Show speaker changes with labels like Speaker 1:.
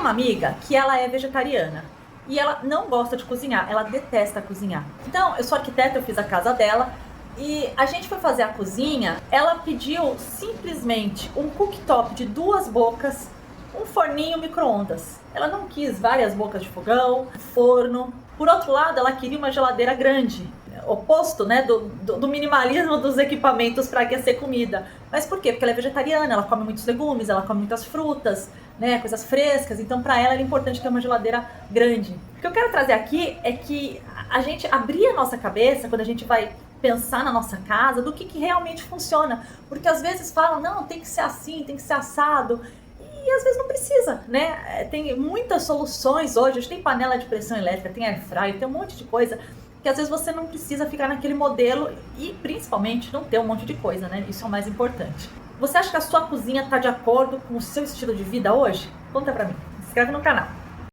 Speaker 1: uma amiga que ela é vegetariana e ela não gosta de cozinhar, ela detesta cozinhar. Então, eu sou arquiteta, eu fiz a casa dela e a gente foi fazer a cozinha, ela pediu simplesmente um cooktop de 2 bocas, um forninho micro-ondas. Ela não quis várias bocas de fogão, forno. Por outro lado, ela queria uma geladeira grande, oposto, né, do minimalismo dos equipamentos para aquecer comida. Mas por quê? Porque ela é vegetariana, ela come muitos legumes, ela come muitas frutas, né, coisas frescas. Então, para ela era importante ter uma geladeira grande. O que eu quero trazer aqui é que a gente abrir a nossa cabeça quando a gente vai pensar na nossa casa, do que realmente funciona. Porque às vezes falam, não, tem que ser assim, tem que ser assado. E às vezes não precisa, né? Tem muitas soluções hoje. A gente tem panela de pressão elétrica, tem air fryer, tem um monte de coisa que às vezes você não precisa ficar naquele modelo e principalmente não ter um monte de coisa, né? Isso é o mais importante. Você acha que a sua cozinha está de acordo com o seu estilo de vida hoje? Conta pra mim. Se inscreve no canal.